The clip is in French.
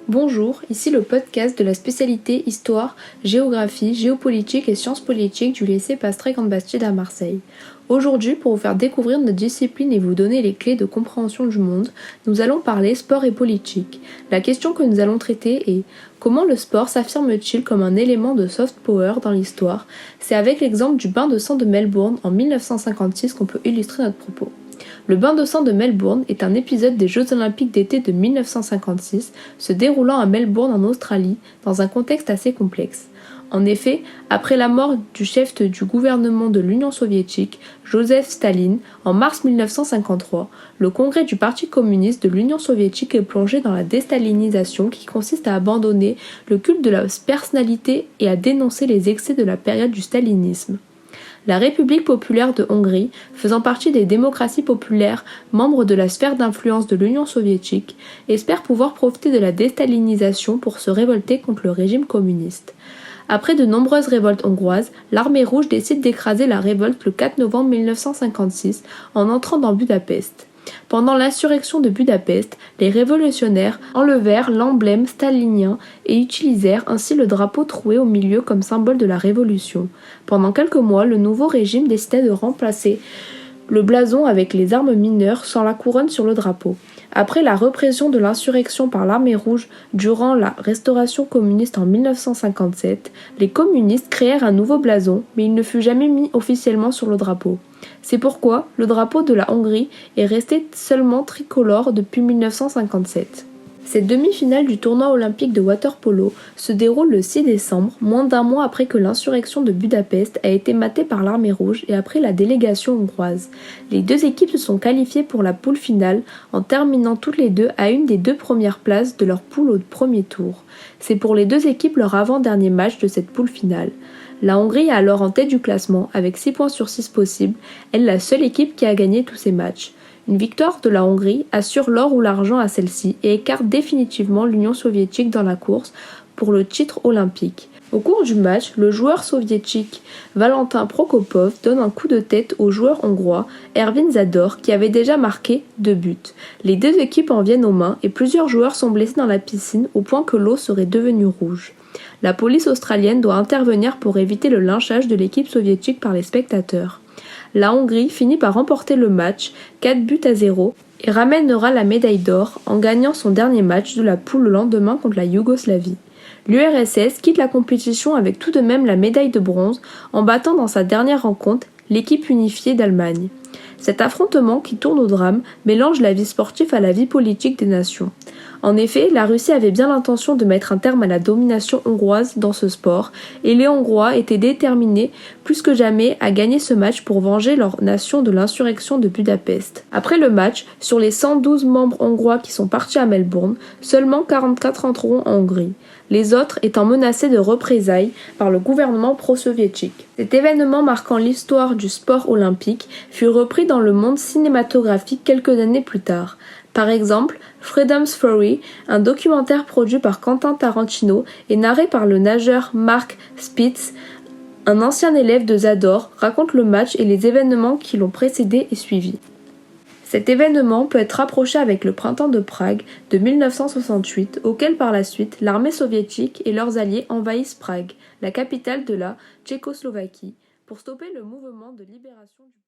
Bonjour, ici le podcast de la spécialité Histoire, Géographie, Géopolitique et Sciences politiques du lycée Pastré-Grande-Bastide à Marseille. Aujourd'hui, pour vous faire découvrir notre discipline et vous donner les clés de compréhension du monde, nous allons parler sport et politique. La question que nous allons traiter est: comment le sport s'affirme-t-il comme un élément de soft power dans l'histoire? C'est avec l'exemple du bain de sang de Melbourne en 1956 qu'on peut illustrer notre propos. Le bain de sang de Melbourne est un épisode des Jeux Olympiques d'été de 1956, se déroulant à Melbourne en Australie, dans un contexte assez complexe. En effet, après la mort du chef du gouvernement de l'Union soviétique, Joseph Staline, en mars 1953, le congrès du Parti communiste de l'Union soviétique est plongé dans la déstalinisation qui consiste à abandonner le culte de la personnalité et à dénoncer les excès de la période du stalinisme. La République populaire de Hongrie, faisant partie des démocraties populaires membres de la sphère d'influence de l'Union soviétique, espère pouvoir profiter de la déstalinisation pour se révolter contre le régime communiste. Après de nombreuses révoltes hongroises, l'armée rouge décide d'écraser la révolte le 4 novembre 1956 en entrant dans Budapest. Pendant l'insurrection de Budapest, les révolutionnaires enlevèrent l'emblème stalinien et utilisèrent ainsi le drapeau troué au milieu comme symbole de la révolution. Pendant quelques mois, le nouveau régime décida de remplacer le blason avec les armes mineures sans la couronne sur le drapeau. Après la répression de l'insurrection par l'armée rouge durant la restauration communiste en 1957, les communistes créèrent un nouveau blason, mais il ne fut jamais mis officiellement sur le drapeau. C'est pourquoi le drapeau de la Hongrie est resté seulement tricolore depuis 1957. Cette demi-finale du tournoi olympique de water-polo se déroule le 6 décembre, moins d'un mois après que l'insurrection de Budapest a été matée par l'armée rouge et après la délégation hongroise. Les deux équipes se sont qualifiées pour la poule finale en terminant toutes les deux à une des deux premières places de leur poule au premier tour. C'est pour les deux équipes leur avant-dernier match de cette poule finale. La Hongrie est alors en tête du classement avec 6 points sur 6 possibles, elle est la seule équipe qui a gagné tous ses matchs. Une victoire de la Hongrie assure l'or ou l'argent à celle-ci et écarte définitivement l'Union soviétique dans la course pour le titre olympique. Au cours du match, le joueur soviétique Valentin Prokopov donne un coup de tête au joueur hongrois Ervin Zador qui avait déjà marqué 2 buts. Les deux équipes en viennent aux mains et plusieurs joueurs sont blessés dans la piscine au point que l'eau serait devenue rouge. La police australienne doit intervenir pour éviter le lynchage de l'équipe soviétique par les spectateurs. La Hongrie finit par remporter le match 4-0 et ramènera la médaille d'or en gagnant son dernier match de la poule le lendemain contre la Yougoslavie. L'URSS quitte la compétition avec tout de même la médaille de bronze en battant dans sa dernière rencontre l'équipe unifiée d'Allemagne. Cet affrontement qui tourne au drame mélange la vie sportive à la vie politique des nations. En effet, la Russie avait bien l'intention de mettre un terme à la domination hongroise dans ce sport, et les Hongrois étaient déterminés plus que jamais à gagner ce match pour venger leur nation de l'insurrection de Budapest. Après le match, sur les 112 membres hongrois qui sont partis à Melbourne, seulement 44 entreront en Hongrie, les autres étant menacés de représailles par le gouvernement pro-soviétique. Cet événement marquant l'histoire du sport olympique fut repris dans le monde cinématographique quelques années plus tard. Par exemple, Freedom's Fury, un documentaire produit par Quentin Tarantino et narré par le nageur Mark Spitz, un ancien élève de Zador, raconte le match et les événements qui l'ont précédé et suivi. Cet événement peut être rapproché avec le printemps de Prague de 1968, auquel par la suite l'armée soviétique et leurs alliés envahissent Prague, la capitale de la Tchécoslovaquie, pour stopper le mouvement de libération du